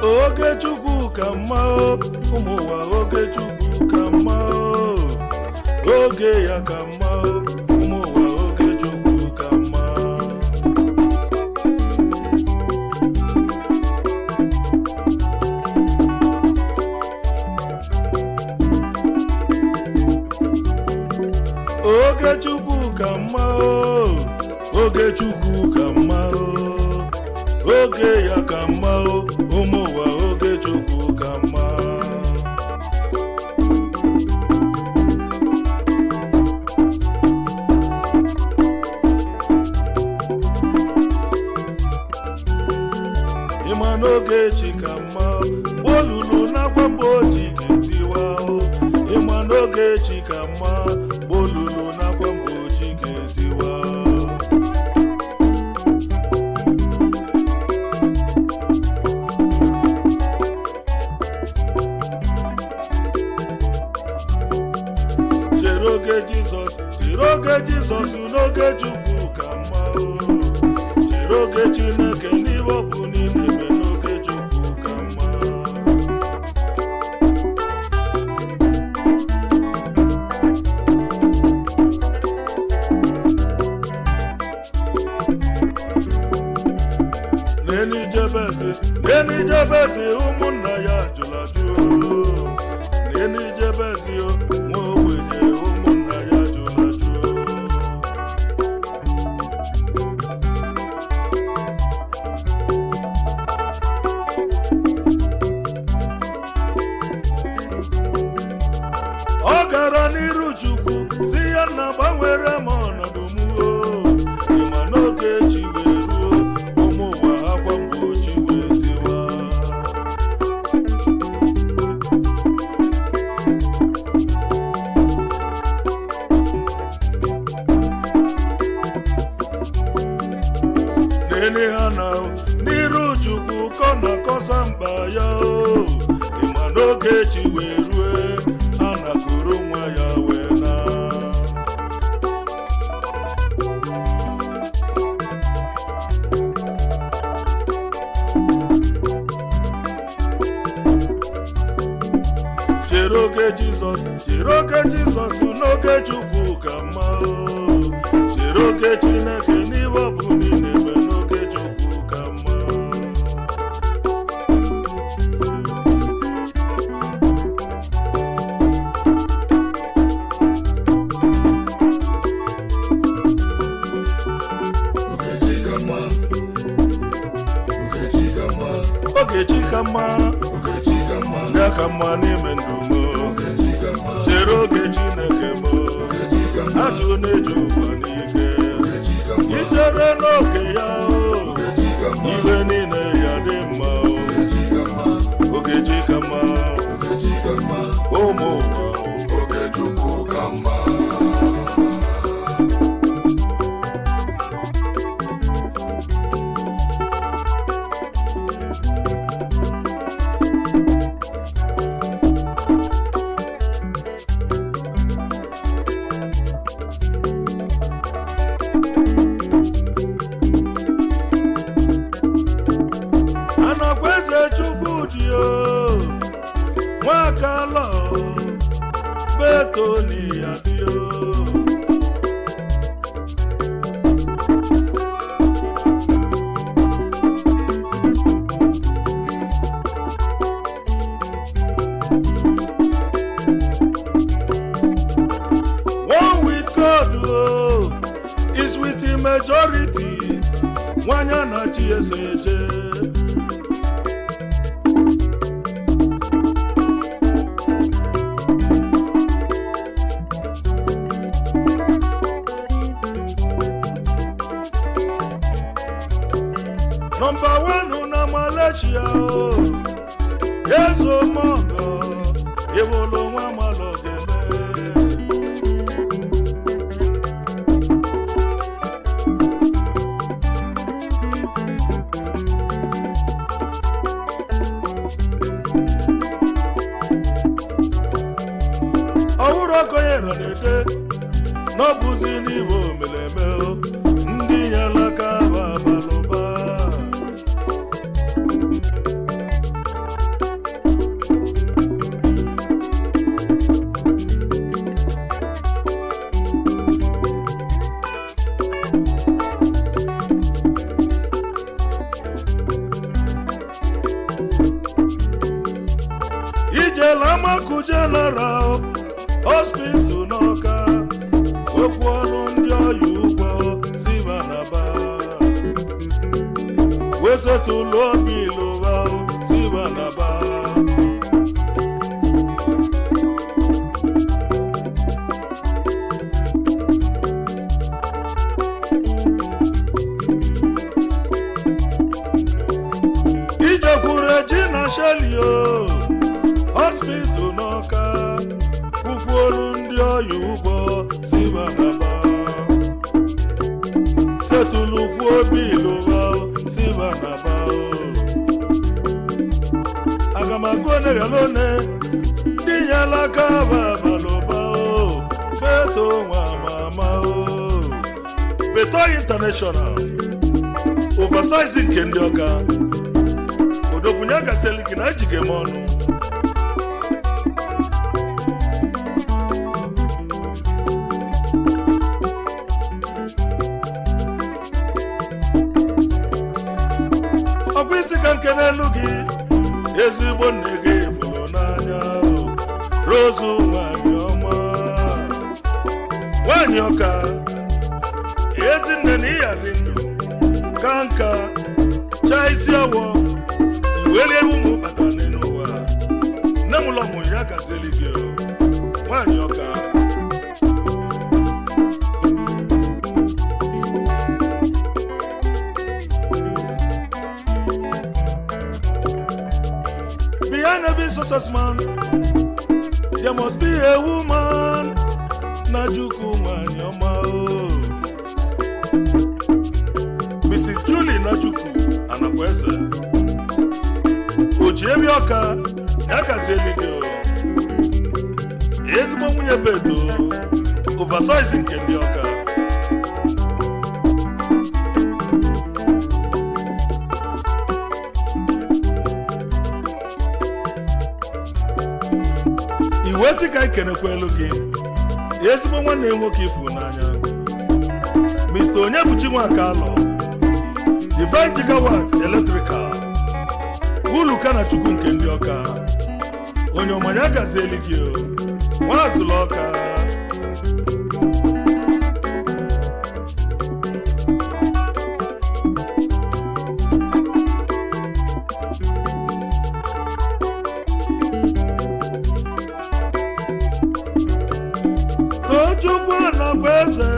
oge Chukwu ka mma ụmụ ụwa oge Chukwu ka mma oge ya ka mma ụmụ ụwa oge Chukwu ka mma oge Chukwu ka mma oge Chukwu ka mma oge ya ka mma ụmụ ụwa oge Chukwu ka mma ịma n'oge chi ka mma olulu na-agwa mgbe oji ga-etiwa ịma n'oge chi ka mma olulu na-agwa mgbe oji ga-etiwa chere oge Jizọs n'oge Chukwu ka mma chere oge Chineke n'ihe ọ bụ niile eme n'oge Chukwu ka mma n'enijebezi ụmụnna ya jụlajụ n'enijebezi nwa ogbenye ụmụnna ya jụlajụ ọ gara n'iru Chukwu si ya na gbanwere m ọnọdụ m ịma n'oge chi wee ruo ụmụ ụwa akwa mgbochi wee tiwa nene ha na n'iru Chukwu kọ na-akọsa mba ya ịma n'oge chi wee rue a nakụrụ nwa ya wee na chere oge Jizọs n'oge Chukwu ka mma chere oge Chineke n'ihe ọ bụ niile eme n'oge Chukwu ka mma ogechi ka mma ya ka mma n'ime ndụ m chere oge Chineke m achụ na-eji ụwa n'ike ichere n'oge ya iwe niile ya dị mma ogechi ka mma ụmụ ụwa oge Chukwu ka mma Nwakalo betoni adio one with God is with the majority nwanya na GSJ Number one na Malaysia Yezo Mongo Ewolo nwa malogeme Awuro koyero nede Nobuzi niwo meleme Ndi yalaka babaluba Eziamakụ General Hospital n'Ọka okwu ọnụ ndị ọya ugbo siba naba wesetụlụ obi lụwa siba naba ijekwuru Regina Shelio Hospital n'Ọka ukwu olu ndị ọya ugbo siba naba setụlụ ukwu obi lụwa siba naba agamagụ onegalone ndị nyalaka babalụba beto nwa mama Beto International oversize nke ndị Ọka odokwunye agaseliki na ejige m ọnụ ọkwa isi ka nke n'elu gị ezigbo nne gị fụrụ n'anya Rose nwanyị ọma nwanyị Ọka ezinne na ịya dị ndụ ka nka chaa isi awọ iweli ebe ụmụ bata n'ụwa nne m ụlọ mụrụ ya gazeli gị nwanyị Ọka behind every success man there must be a woman Najuku nwanyị ọma Mrs. Julie Najuku Anakweze Ojiemi Ọka ya gazieli gị ezigbo nwunye Beto oversize nke ndị Ọka iwezi ka ikenekwelu gị ezigbo nwanne nwoke ifu n'anya Mr. Onyebuchi Nwakalọ Divine Gigawatt Electrical Uluka na Chukwu nke ndị Ọka onye ọmanya gazieli gị nwazụlụ Ọka Tochukwu Anakweze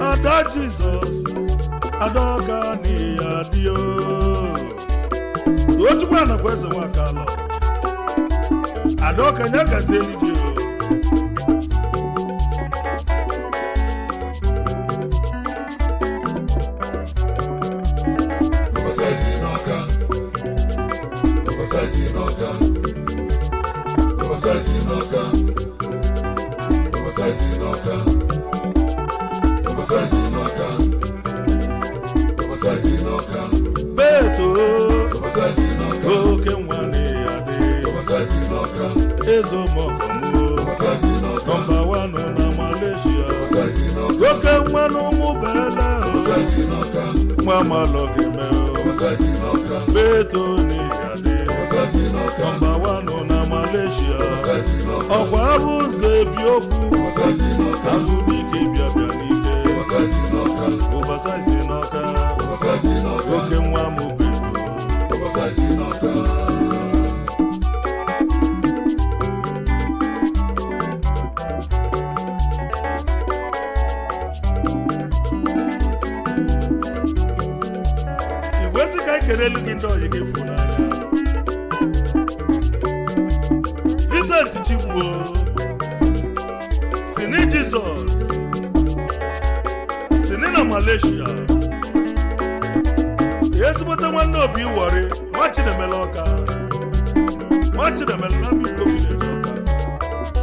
Ada Jesus Adaọka n'iya dio Tochukwu Anakweze Nwakalọ Adaọka nya gazieli gị Beto oke nwane ya dị ezomọkọmụ nọmba 1 na Malaysia oke nwanụ ụmụ bele nwa malọ gị Beto ya dị nọmba 1 na Malaysia ọkwa abụ ụzọ ebi okwu abụ dike bịa n'ike oversize n'Ọka oke nwa m Beto iwezi ka ikerelu gị ndị oyi gị fụ n'anya Vincent Chigbo Sini Jesus Sini na Malaysia ezigbote nwanne Obi Wari nwa Chinemele Ọka nwa Chinemele na Biko Village Ọka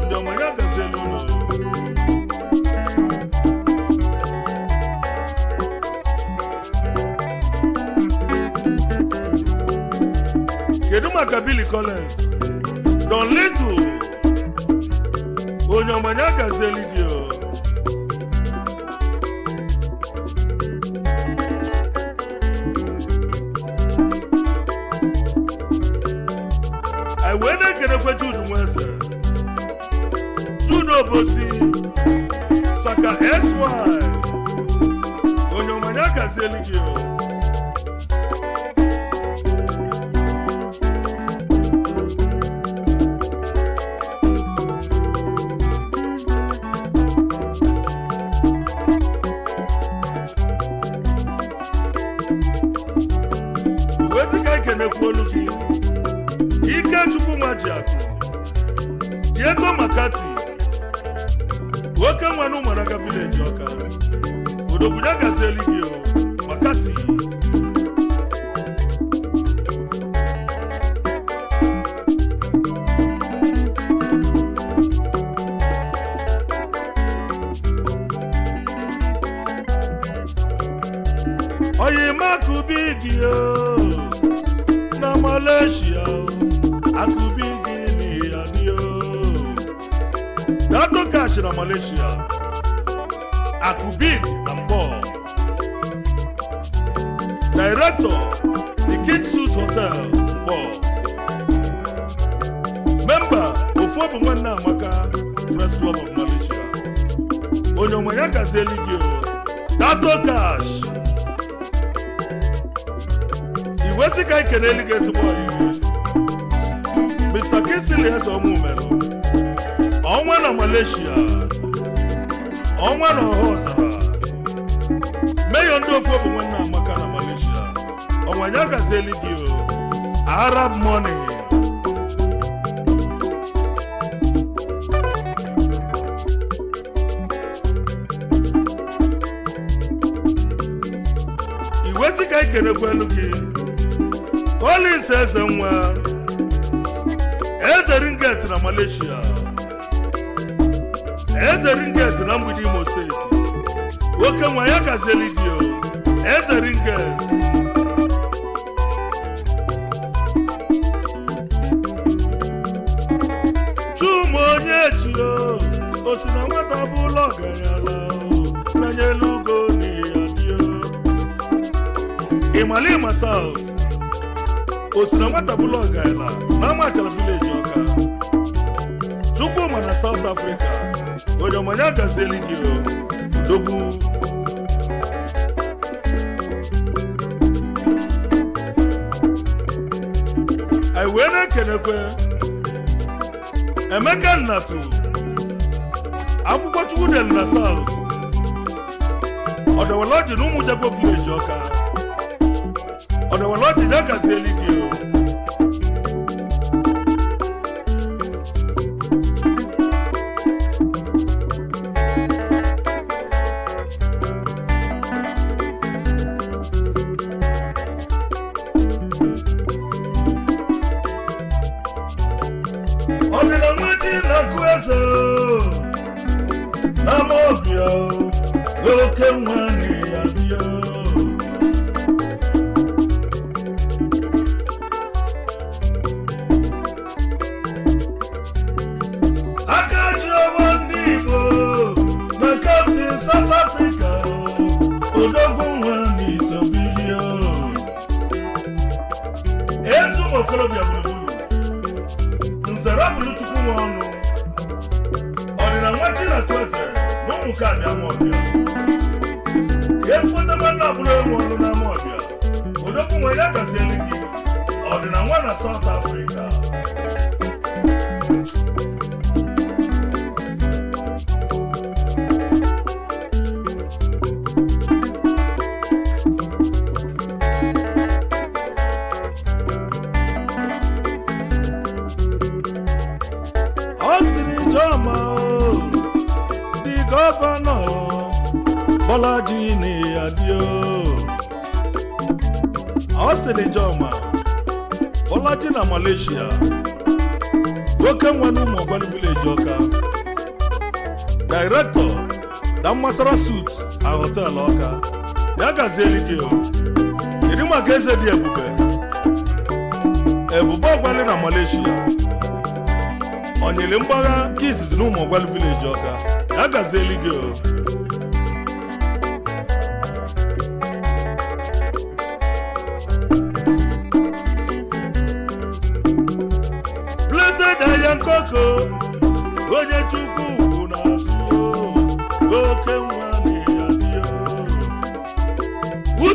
ndị ọmanya gazielu ụlọ kedu maka Billy Collins Don Little onye ọmanya gazieli gị wee na-ekenekwe Jude Nweze, Jude Obosi, Saka SY, onye ọmanya gazieli gị o. Olu gị Ike Chukwu Nwajiakụ, Diego Makati, nwoke nwanụ Ụmụaraga Village Ọka, odobunya gazieli gị o Makati. Oyima Kubigi o na Malaysia, Akubigi ni adio. Dato Cash na Malaysia, Akubigi na Mbo. Director, the King Suit Hotel, Mbo. Member, Ofobu Mwana Amaka, Press Club of Malaysia. Onyomanya Gazeli Gio, Dato Cash. What's guy can only get boy? Mr. Kinsley has a woman. On one of Malaysia, on one of Hosara. May on do for one of Makana Malaysia. On Wanyaga Zelidio, Arab money. What's the guy can look in? Collins says somewhere, as a ringgit in Malaysia, as a ringgit in Imo State. Welcome, Wayaka Zelidio, as a ringgit. Chumonyetio, Osinamata Buloga, Nanyalugo, Niadio. Imali myself. Osinamata Buloga ela na Machala Village Ọka. Chukwu ma na South Africa. Onyomanya gazeli gị o. Dogu. Ai wee na-ekenekwe Emeka Nnatu, akwụkwọ Chukwu del na South. Ọdọwọlọji na Ụmụjagbo Village Ọka. Ọdọwọlọji ya gazeli gị o. South Africa, Odogunwani Sobilio. Ezu Mokolobia Bulubulu, Nzarabulu Chukwuwanu, Odina Mwachina Kwese, Nomukani Amobia. Yefuta Mana Bulewanu na Amobia, Odogunwani Akaseligi, Odina Mwana South Africa. Bolaji ni adio. Osini Joma, Bolaji na Malaysia. Woke Nwanu Mobile Village Ọka. Director, Damasara Suits and Hotel Ọka. Yaga Zeligio. Irima Geze di Ebube. Ebube Ogwali na Malaysia. Onyele Mbaga Kisses no Mobile Village Ọka. Yaga Zeligio.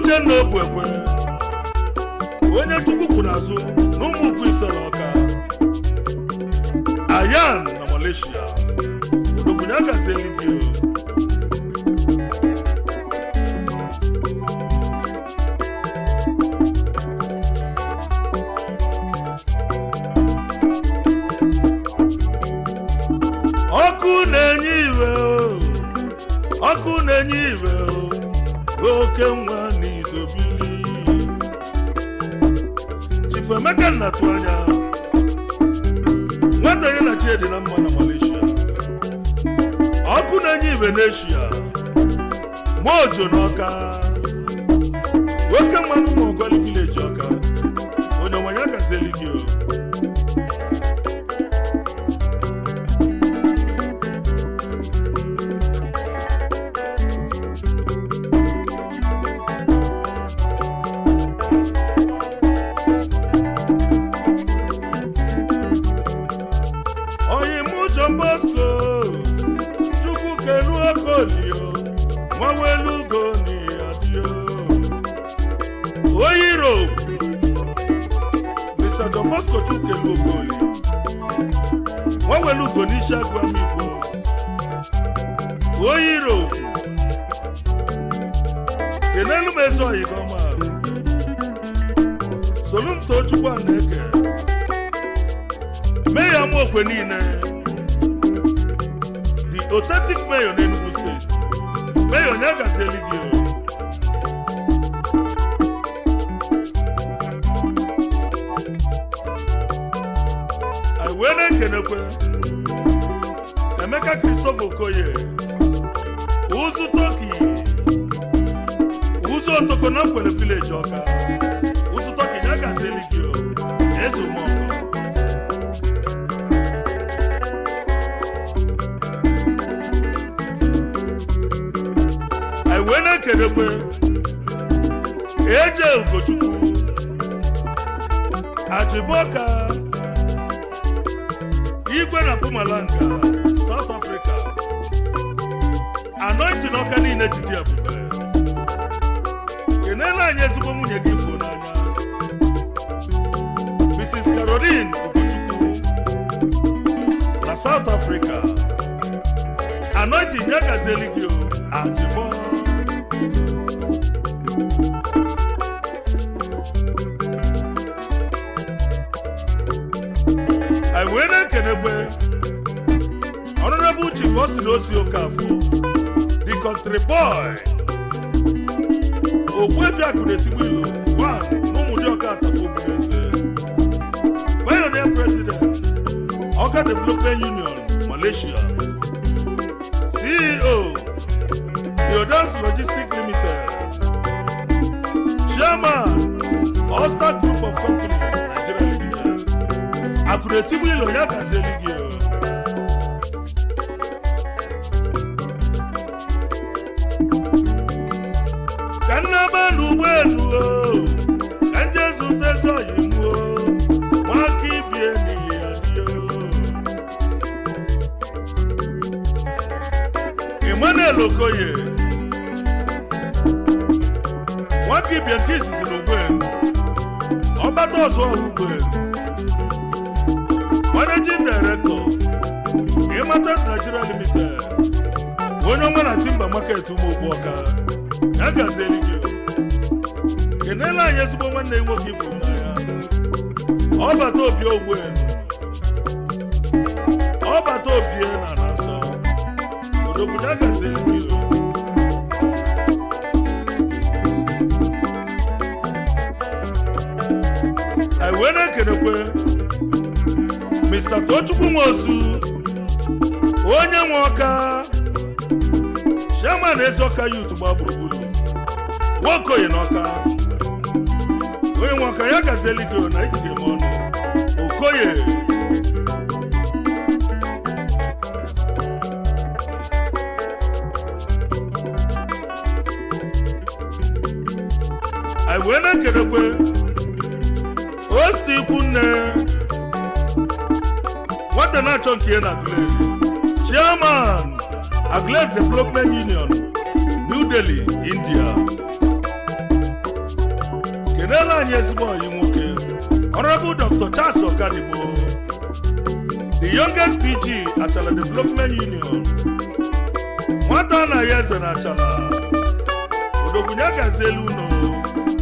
Uchenna Obuekwe onye Chukwu kwuru azụ na ụmụ ukwu ise na Ọka Ayan na Malaysia odogwunye agazeli gị ọkụ na-enye iwe oke nwa n'izobili Chief Emeka nnatụ anya nwata ya na Chiedi na mma na Malaysia ọkụ na-enye iwe n'Eshia Mojo n'Ọka oke nwa n'ụmụ Ogoli village Ọka onye nwanya gazeli gị Wawelugo n'Ishagwa Migbo Oyiro kenelu mezo Igoma Solumto Chukwu Aneke Mayor Mokwe niile the authentic mayor n'Enugu State Mayor Nyagazeli gị wene kenekwe Emeka Christopher Okoye Uzu Toki Uzu Otoko na Nkwele village Ọka Uzu Toki Nyagazeli gị Ezo Moko wene kenekwe Eje Ugochukwu Ajiboka Igwe na Pumalanga, South Africa. Anointing Ọka niile jide ebube. Kenela anyị ezigbo nwunye gị ifo n'anya. Mrs. Caroline Ogochukwu na South Africa. Anointing ya gazeli gị Ajibo. Honorable Chief Osinosi Okafor, the country boy. Ogbuefi Akunetigbuilo, one, N'Umuji Ọka Atapobunese. Pioneer President, Ọka Development Union, Malaysia. CEO, Theodams Logistics Limited. Chairman, All-Star Group of Companies, Nigeria Limited. Akunetigbuilo ya gazeli gị Kanaba n'ugbeelu Kanje zute soyimu Nwaki bie n'iya dio Emmanuel Okoye Nwaki bie nke izizi n'ugbeelu Ọbata ọzọ ugbeelu Managing Director Imatas Nigeria Limited onye ọma na Timber Market ụmụ Ọka ya gazeli gị kenela anyị ezigbo nwanne nwoke ifuru n'anya ọbata obi ogbuelu ọbata obi na nsọ odogwu ya gazeli gị anyị wee na-ekenekwe Mr. Tochukwu Nwosu onye nwe Ọka Chairman Ezeoka Youth gba gburugburu Nwokoye n'Ọka onye nwe Ọka ya gazeli gị na ijige m ọnụ Okoye anyị wee na-ekenekwe Osti Ikwunne nwata na-achọ nke ya na Agulere Chairman Agulere Development Union, New Delhi, India. kenela anyị ezigbo ọyị nwoke Honorable Dr. Charles Okadibo, the youngest PG Achala Development Union. Nwata na ya eze na Achala Odogwunya gazelu uno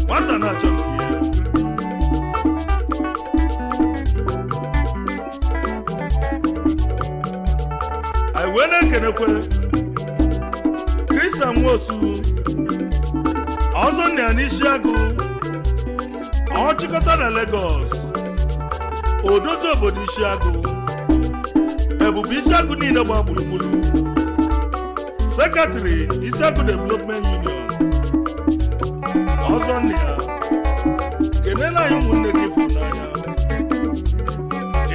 nwata na achọ nke ya. Anyị wee na-ekenekwe Chris Nwosu ọzọ nna ya n'isi agụ ọchịkọta na Lagos odozi obodo Isiagụ ebube Isiagụ niile gba gburugburu Secretary Isiagụ Development Union ọzọ nna ya kenela anyị ụmụnne gị fụrụ n'anya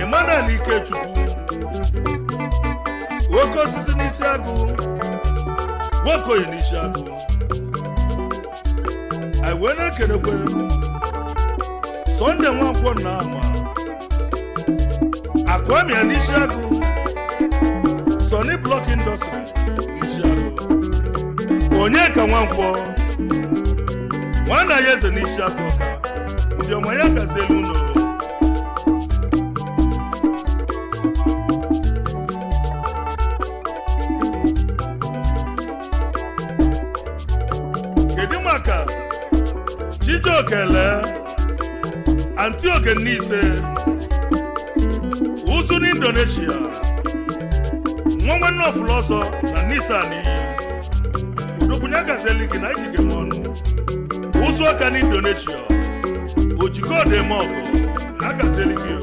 Emmanuel Ikechukwu nwoke osisi n'Isiagụ nwokoyi n'Isiagụ anyị wee na-ekenekwe Sunday Nwankwo na ama Akwamia n'Isiagụ Sony Block Industry n'Isiagụ Onyeka Nwankwo nwana ya eze n'Isiagụ ọka ndị ọma ya gazelu ụlọ kedu maka Chijokele Antioke Nise Uzu n'Indonesia nwa nọfụlụ ọzọ na Nisani Odogwunya gazeli gị na ijige m ọnụ Uzu ọka n'Indonesia Ojikode eme ọgọ na gazeli gị o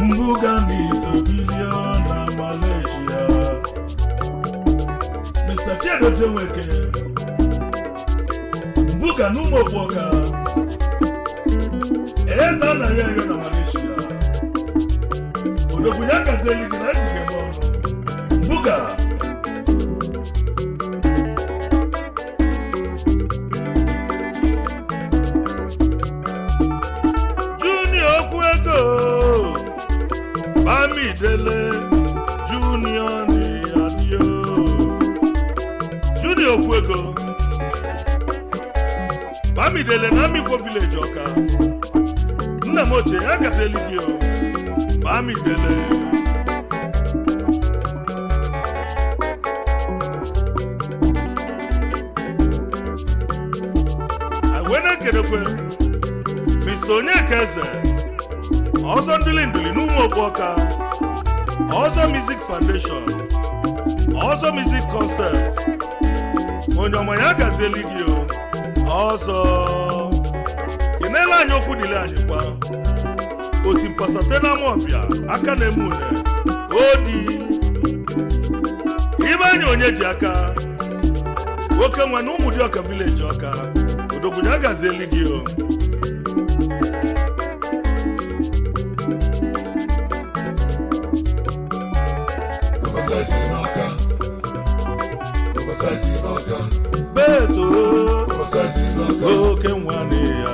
Mbuga Misobilio na Malaysia Mr. Chiagozie Nweke Mbuga n'Ụmụokpoka Eze na ya na Malaysia Odogwunya gazeli gị na ijige m ọnụ Mbuga Bamidele Junior ni adio Junior Okwego Bamidele na Mikwo Village ọka nna m ochie ya gazeli gị o Bamidele awena kedekwe Mr. Onyeka Eze ọzọ ndili n'Ụmụokpoka ọzọ Music Foundation ọzọ Music Concept onye ọma ya gazeli gị o ọzọ kenela anyị okwu dịle anyị kwa oti mpasate na Amawbia aka na-eme une odi ibe anyị onye ji aka nwoke nwa na Ụmụdịọka Village ọka Odogwunya gazeli gị o Beto oke nwane ya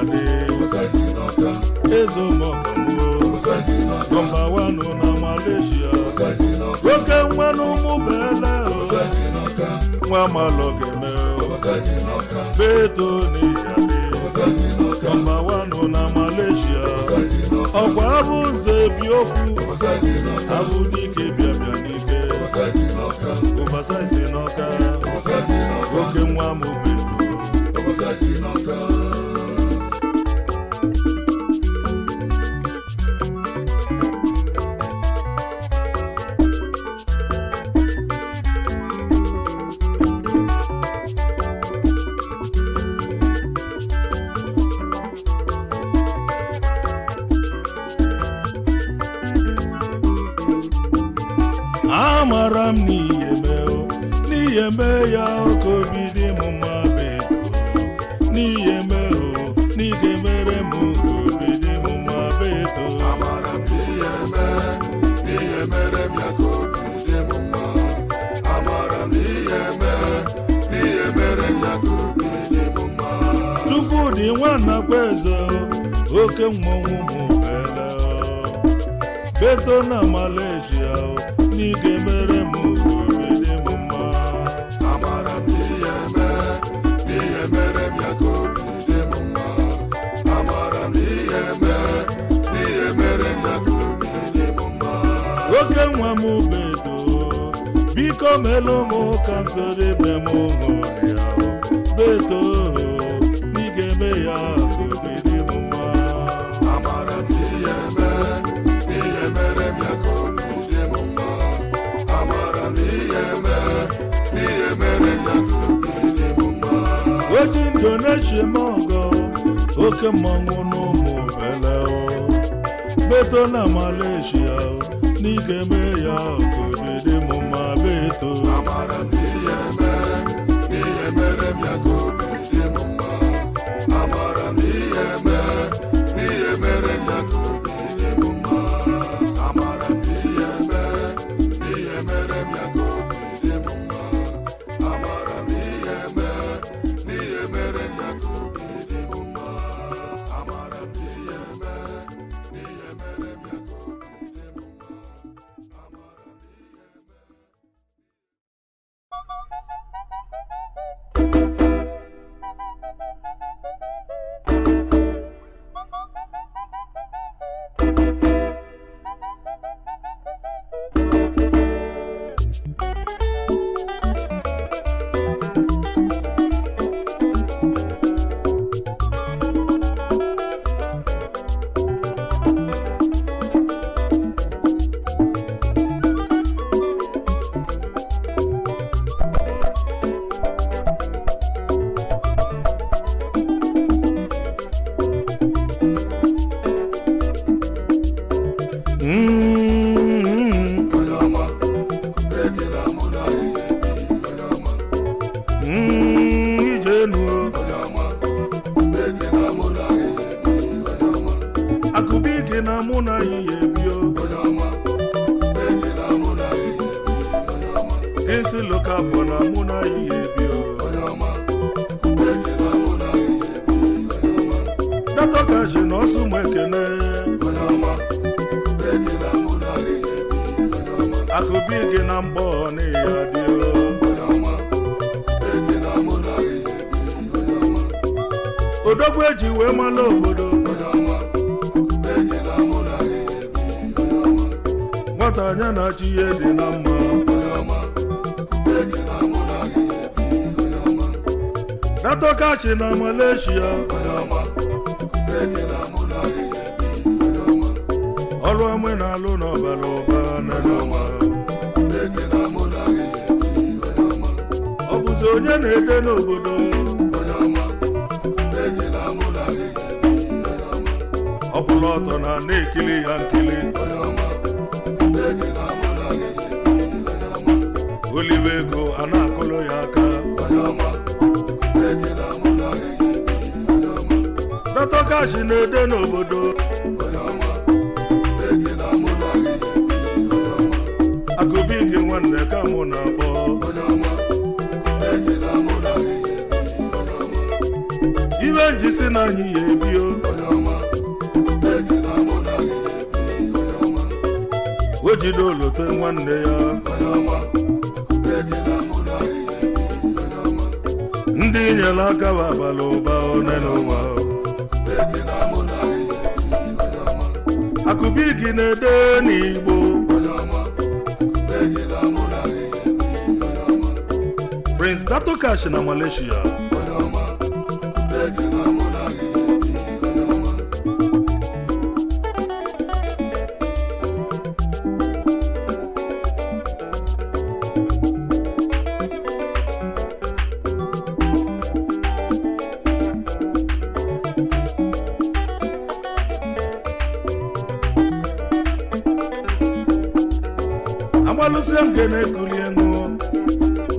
Ezo Mogambo Number 1 na Malaysia oke nwa n'Ụmụbele nwa Malogene Beto ni ya Number 1 na Malaysia ọkwa abụ nze bi okwu abụ dike bịabịa n'ike Oversize n'Ọka oke nwa m Beto amara m n'ihe mee ya okobi dị m mma Beto n'ihe mee o n'ihe mere m okobi dị m mma Beto amara m n'ihe mere m ya okobi dị m mma amara m n'ihe mere m ya okobi dị m mma Chukwudị Nwanakwaeze oke mmọnwụ mụbele beto na Malaysia n'ige mere m obere m mma amara m ihe mere m ya ka obi dị m mma amara m ihe mere m ya ka obi dị m mma oke nwa m beto biko melụ m ka nsoro ebe m hụrụ ya beto n'ige me ya ka obi dị m mma amara m ihe mere m ya ka obi dị m mma amara m ihe mere m ya ka obi dị m mma oji Indonesia m ọgọ oke mmọnwụ n'ụmụ bele beto na Malaysia n'ige me ya ka obi dị m mma beto amara m ihe mere m ya ka obi dị m mma amara m ihe mere m ya ka obi dị m mma amara m ihe mere m ya ka obi dị m mma amara m ihe mere m ya ka obi dị m mma amara m ihe mere m ya ka obi dị m mma amara m Akụbike na mụ na ihe bio Kensi Lokafọ na mụ na ihe bio Datokashi na ọsụ m ekene Akụbike na mgbọ na ya dio Odogwu eji wee mala obodo nwata anya na-achị ihe dị na mma Datokashi na Malaysia ọrụ ọmụ na-alụ n'ọbara ụba n'ọma ọ bụzi onye na-ede n'obodo ọ kwụrụ ọtọ na na-ekili ya nkili olive ego a na-akụrụ ya aka Datokashi na-ede n'obodo Akụbike nwanne ka mụ na-akpọ iwe njisi na anyị ya ebio o jide olote nwanne ya ndị nyere aka abalị ụba one n'ụwa Akụbike na-ede n'Igbo Prince Datokashi na Malaysia agbalụsịa nke na-ekuli enu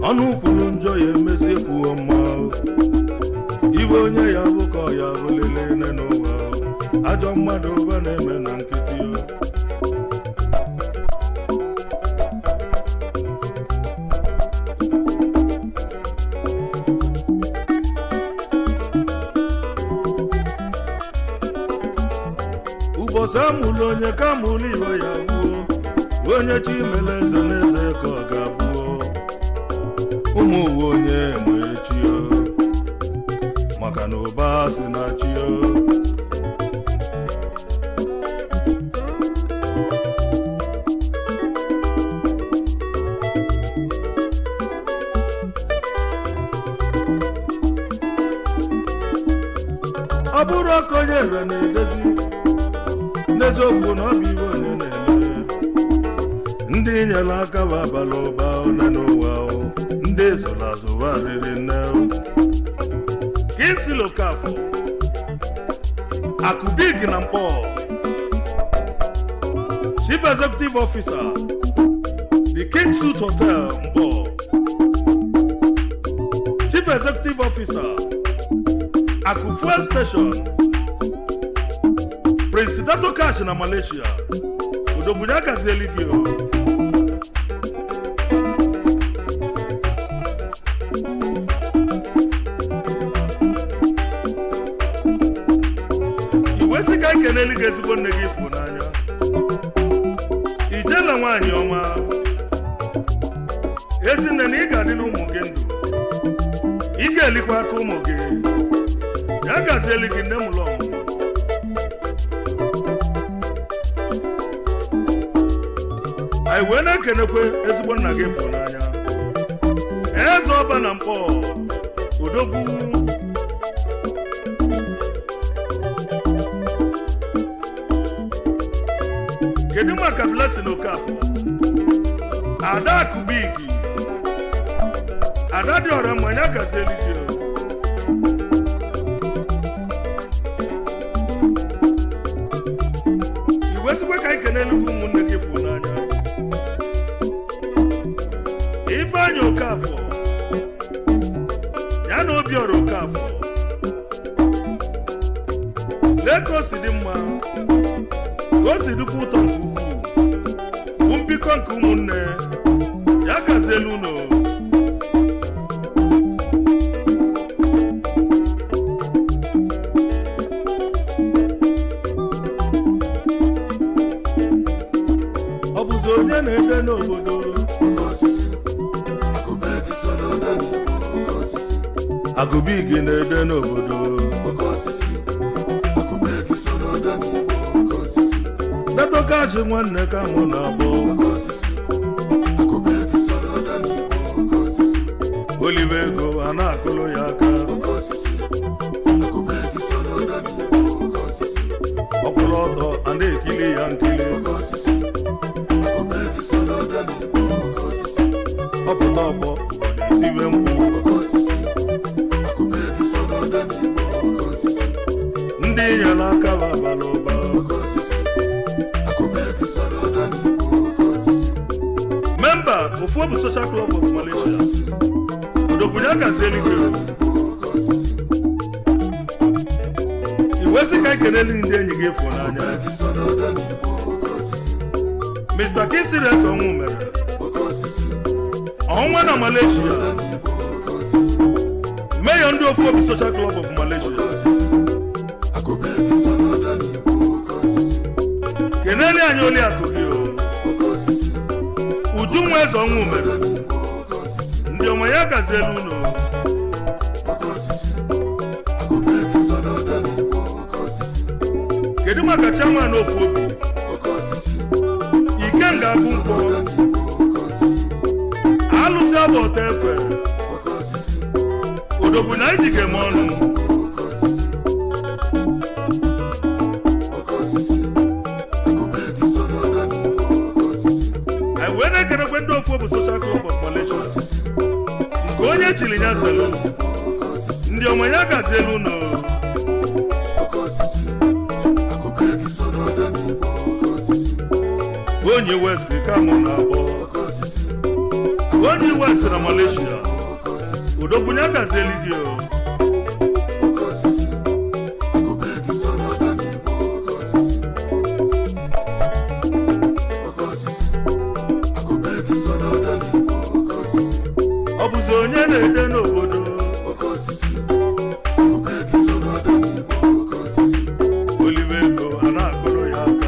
ọnụ kwuru njọ ya emezi kwuo mma iwe onye ya bụ ka ọ ya bụ lele n'ụwa ajọ mmadụ ụba na-eme na nkịtị ụbọchị amụlụ onye ka amụlụ iwe ya gbuo onye chi mere eze na eze ka ọ ga-abụọ ụmụ uwe onye ma echio maka na ụba si na chio ọ bụrụ ọkụ onye ere na-edezi n'eziokwu na ọ bụ iwe onye na-eme ndị nyere aka bụ abalị ụba one n'ụwa ndị ezụla azụwa riri nne Kingsley Okafor Akubig na Mkpọ Chief Executive Officer The King Suite Hotel Mkpọ Chief Executive Officer Akufua Station Prince Dato Cash na Malaysia Udobunya Gazeli Gio Iwesi ka ikeneli gezigbo nne gị ifu n'anya Ijela nwaanyị ọma Ezinne na ị ga-adịla ụmụ gị ndụ ị ga-elikwa aka ụmụ gị ya gazieli gị nne mụlọ anyị wee na-ekenekwe ezigbo nna gị fụ n'anya eze ọba na Mkpọ Odogwu kedu maka Blessing Okafor Ada Akubig Ada dị ọra mma ya gazieli gị iwesikwe ka anyị kenelu gị ụmụnne gị fụ n'anya Ifeanyị Okafor ya na Obiora Okafor lee ka o si dị mma ka o si dịkwa ụtọ nke ukwuu bụ mbikọ nke ụmụnne ya gazielu unu ọ bụzi onye na-ede n'obodo Akubig na-ede n'obodo Dato Cash nwanne ka mụ na-abụ Olive ego a na-akụlụ ya aka ọkwụrụ ọtọ a na-ekili ya nkili ọpụta ọgbọ etiwe mkpu ndị nyere aka bụ abalị ụba memba Ofuobu Social Club of Malaysia Udobunya Gazeli Gio iwesi ka ikeneli ndị enyi gị fụ n'anya Mr. Kingsley ọnwụ mere ọnwa na Malaysia Mayor ndị Ofuobu Social Club of Malaysia keneli anyị oli akụ gị Ujunwa eze ọnwụ mere ndị ọma ya gazielu unu kedu maka chairman Ofuobu Ikenga Agụ Nkwọ alụsị abụ ọta efe Odogwu na iji ga-eme ọnụ anyị wee na-ekenekwe ndị Ofuobu Social Club of Malaysia nke onye chiri ya zelu ndị ọma ya gazielu unu onye West ka mụ na-akpọ onye West na Malaysia Udobunya Gazeli gị ọ bụzi onye na-ede n'obodo Olive ego a na-akụrụ ya aka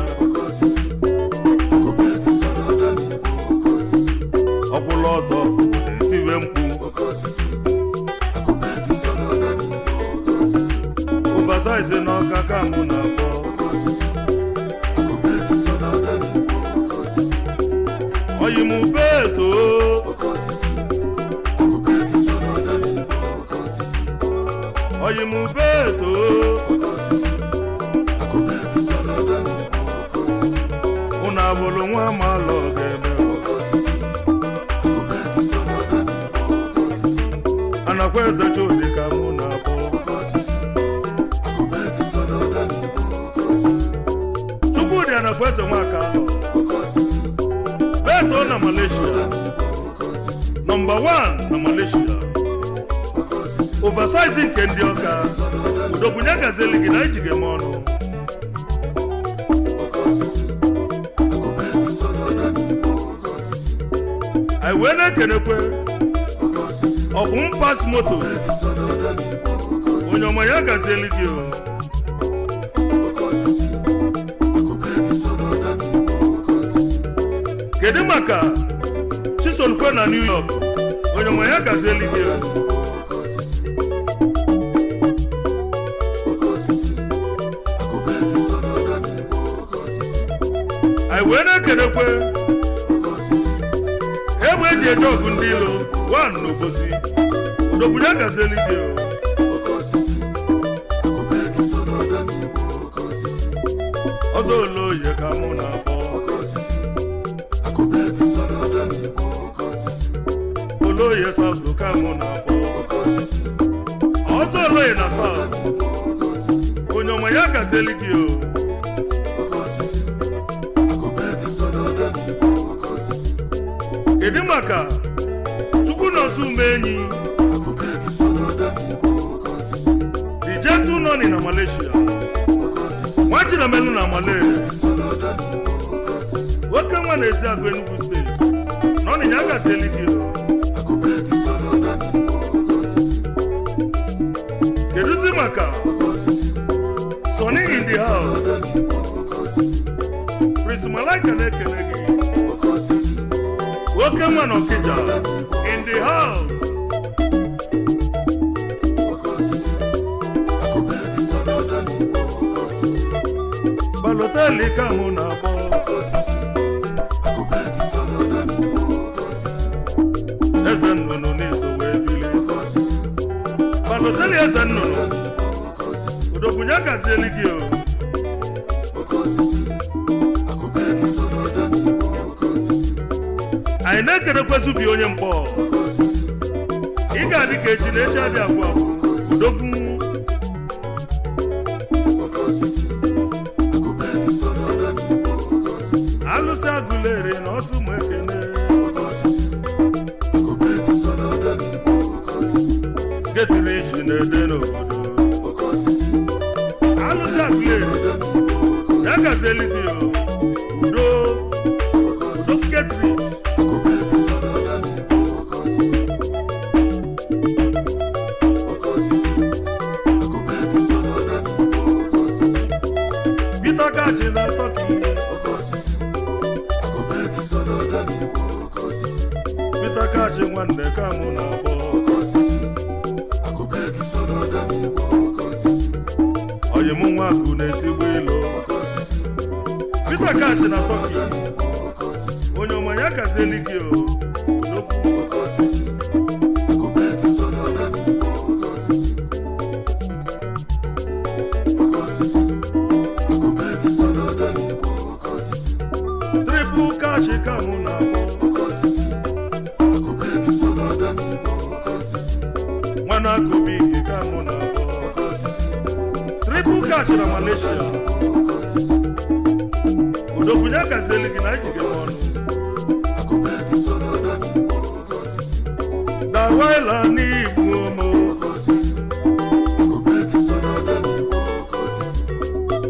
oversize na ọka ka mụ na-akpọ oyimubeto oyimubeto unu abụrụ nwa malụ ga-eme anakwa eze chudi ka mụ na-akpọ Chukwudi anakwa eze nwaka alọ beto na Malaysia nọmba 1 na Malaysia oversize nke ndị ọka udobunye gazeli gị na ijige m ọnụ anyị wee na-ekenekwe ọ bụ mpas moto onye ọma ya gazeli gị kedu maka Chisolukwe na New York onye ọma ya gazeli gị anyị wee na-ekenekwe egbe eji eje ọgụ ndị ilo 1 n'Obosi udobunye gazeli gị ọzọ Oloye ka mụ na-akpọ Oloye South ka mụ na-akpọ ọzọ Oloye na South onye ọma ya gazeli gị kedu maka Chukwu nọsụ umenyi Dijetu nọni na Malaysia nwachi na melu na Malaysia nwoke nwa na-esi agụ Enugu steeti nọni ya gazeli gị keduzi maka Sonny in the house Prince Malaika na-ekele gị nwoke nwa na Okija in the house Baloteli ka mụ na-akpọ eze nnụnụ n'iso wee bili Baloteli eze nnụnụ udobunye gazieli gị anyị na-ekenekwesị ubi onye mkpọ ị ga-adị ka echi na echi adị agwa udogwu alụsị agụleri na ọsụ ụmụ ekene getiri iji na-ede n'obodo alụsị agụleri ya gazeli gị udo getiri Peter Kachi na Turkey Peter Kachi nwanne ka mụ na-akpọ oyi mụ nwa akụ na-etigbu ilo Peter Kachi na Turkey onye ọma ya gazeli gị Triple Kachi ka mụ na-akpọ nwana akụbi nke ka mụ na-akpọ Triple Kachi na Malaysia udobunye gazeli gị na ijige m ọnụ Dawaila n'Igbo mo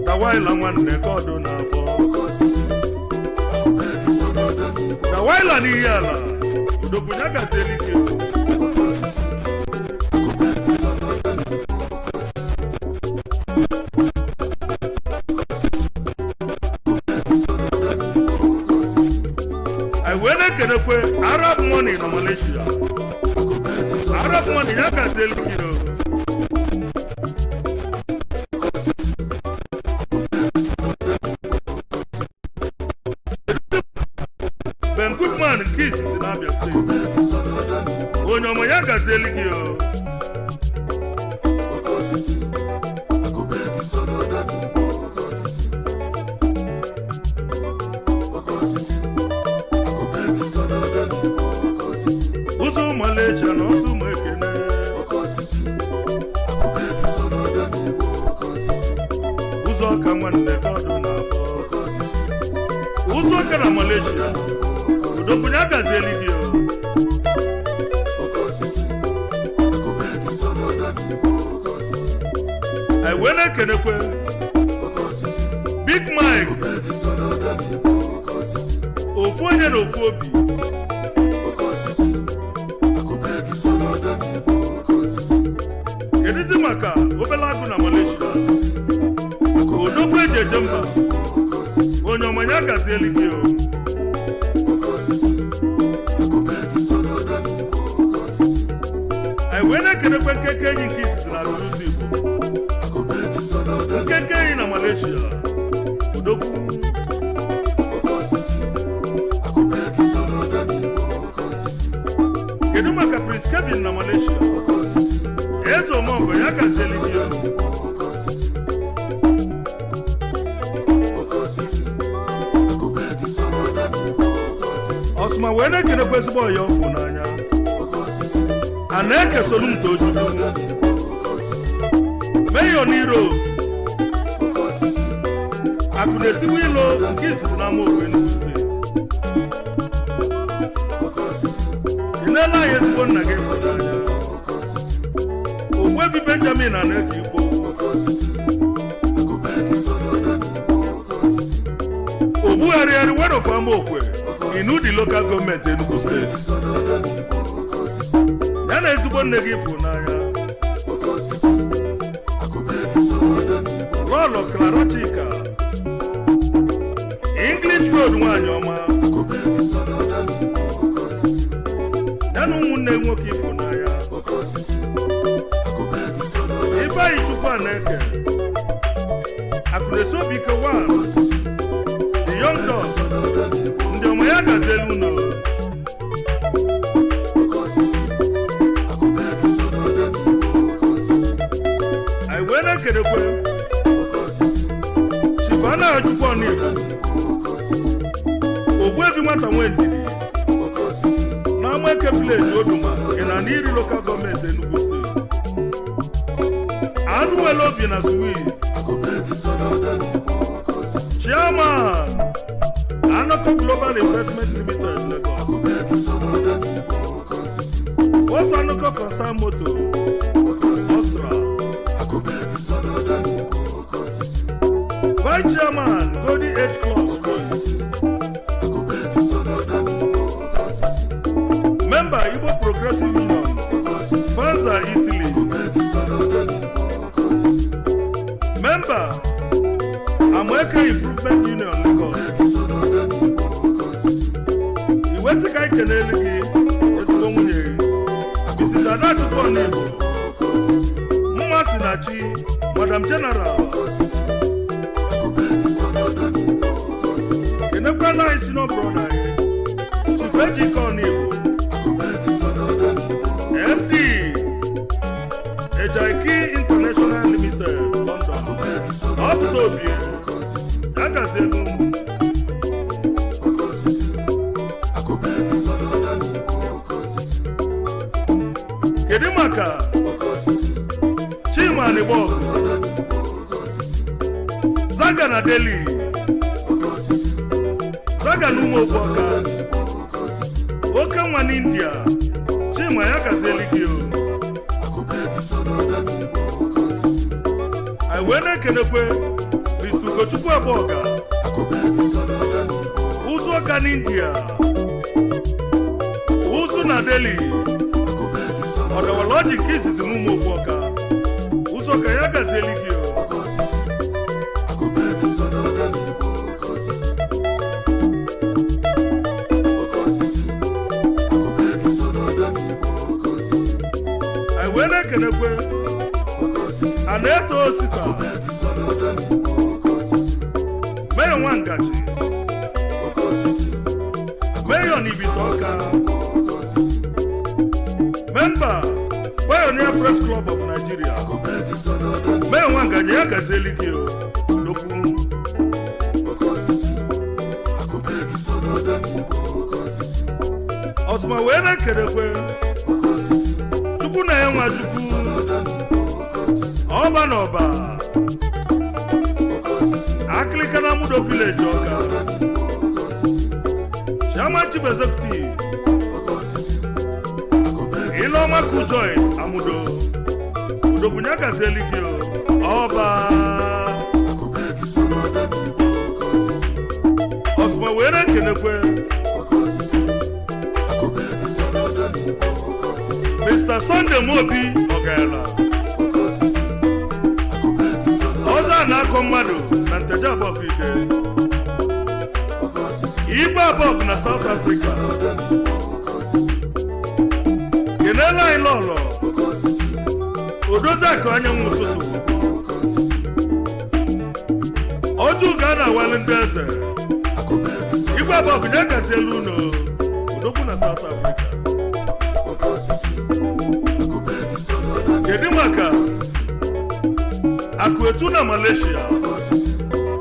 Dawaila nwanne ka ọdụ na-akpọ Dawaila n'ihi ala udobunye gazeli gị I went to get Arab money in Malaysia. Arab money, I can tell you. steeti onye ọma ya gazieli gị o ụzọ ụmụaleja na ọzọ ụmụ ekene ụzọ ọka nwanne ọdụ na-abọ ụzọ ọka na Malaysia udofunye agazieli gị o anyị wee na-ekenekwe Big Mike ofu onye na ofu obi kedụzi maka obele agụ na Malaysia odogwu eji eje mba onye ọmanye agazieli gị o anyị wee na-ekenekwe nkeke enyi nke izizi na alụluzi Igbo nkeke enyi na Malaysia odogwu kedu maka Prince Kevin na Malaysia eze omongo ya gazieli gị ọsụma wee na-ekenekwa ezigbo ọya ọfụ n'anya a na-ekesolu mta ojuju meyo n'iro akụ na-etiwe ilo nke izizi n'ama Owerri Enugu steeti ị na-ele anyị ezigbo nna gị fụrụ anya Ogbuefi Benjamin na na-eke Igbo Ogbugharịgharị word of Amaokwe Inudi local gọọmenti Enugu steeti ya na ezigbo nne gị fụrụ n'anya Lọlọ Clara Chika English Road nwanyị ọma ya na ụmụnne nwoke ifụ n'anya Ifeanyi Chukwu Aneke Akụnesi Obike 1 The Young Dog ndị ọma ya gazielu unu anyị wee na-ekedekwe Chifana Chukwu Ọnịgbo Ogbuefi nwata nwe ndidi na Amaeke Village Oduma na Iri local gọọmenti Enugu steeti Anụwele Obi na Swiss Chairman Anoko Global Investment Limited Lagos First Anoko Concern Moto Ostra Vice Chairman Golden Age Club Member Igbo Progressive Union Fanza Italy Member American Improvement Union Lagos Iwezika ikenele gị ezigbo nwunye Mrs. Adachukwu Ọnịgbo Mmasị na Chi Madam General kenekwala anyị senior brother Chief Ejike Ọnịgbo MD Ejaiki International Limited London ọpụta obi ya gazielu kedu maka Chima Anịgbọgụ Zaga na Delhi Zaga na ụmụ Ogbuọka oke nwa n'India Chima ya gazieli gị o anyị wee na-ekenekwe Mr. Ugochukwu Agboga ụzụ ọka n'India ụzụ na Delhi ọdawaloji nke izizi n'ụmụ Ogbuọka ụzụ ọka ya gazieli gị o anyị wee na-ekenekwe a na-eto osita Mayor Nwangaji Mayor Junior Nibitoka, member Pioneer Press Club of Nigeria, Mayor Wangaji Yagazelikio, Doku, Osma Wena Kedekwe, Chukuna Yamazuku, Oba Noba, Aklikana Mudo Village Yoga, Chairman Chief Executive, Ilomaku Joint Amudo, Udokunyaka Zelikio, Oba, Osma Wena Kedekwe, Mr. Sunday Mobi Ogala, Oza Nakomado, Nantaja Bokide, Iba Bok na South Africa, Genela Ilolo, Odoza Kwanya Mututu, Oju Ghana Walendeze, Iba Bok Nyaka Seluno, Udoku na South Africa. Kedimaka Akwetuna Malaysia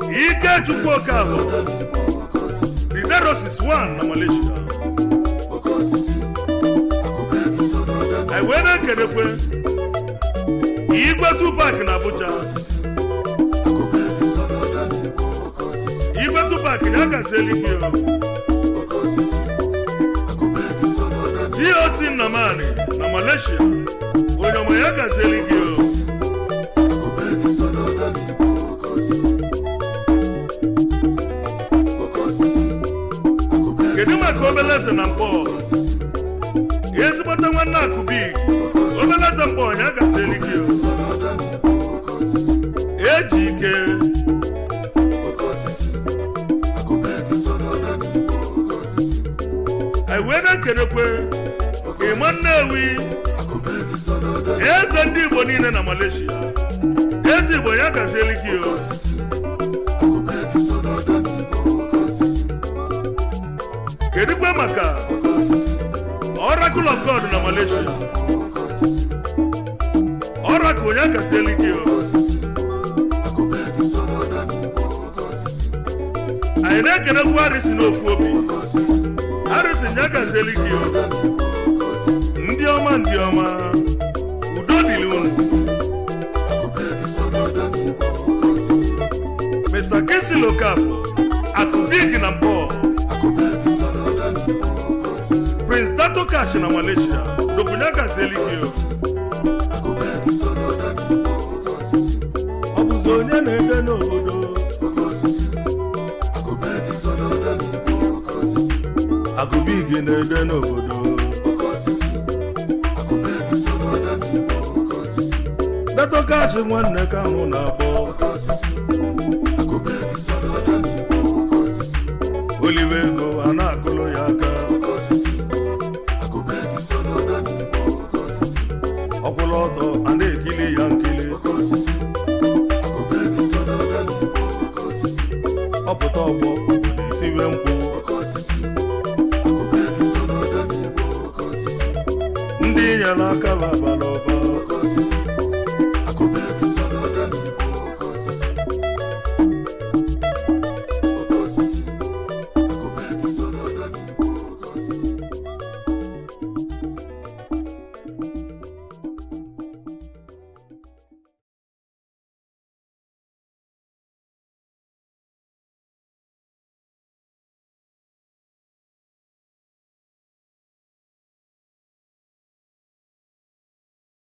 Ike Chukwokabo The Nerosis 1 na Malaysia Aiwena Kedekwe Igwe Tupac na Abuja Igwe Tupac na Akaselikio GOC Namani na Malaysia Onyomayaga Zeligio Kedima Kobeleze na Mpo Yezibota Nwana Akubig Obeleze Mpo Nyaga Zeligio Ejike Aiwena Kedekwe Imanewi Eze ndị Igbo niile na Malaysia Eze Igbo ya Gazelikio Kedikwe maka Oracle of God na Malaysia Oracle ya Gazelikio Aine Kedekwe Harrison n'ofu obi Harrison ya Gazelikio Ndị ọma Udo dịrị unu Mr. Kesi Lokafo Akubigi na Mpo Prince Dato Cash na Malaysia Udokunyaka Zelikio Ọbụzọ onye na-ede n'obodo Akubigi na-ede n'obodo Dato Cash nwanne ka mụ na-akpọ Olive ego a na-akụlụ ya aka ọkwụlụ ọtọ a na-ekili ya nkili ọpụta ọgbọ etiwe mkpu ndị nyere aka babala ọba Thank you.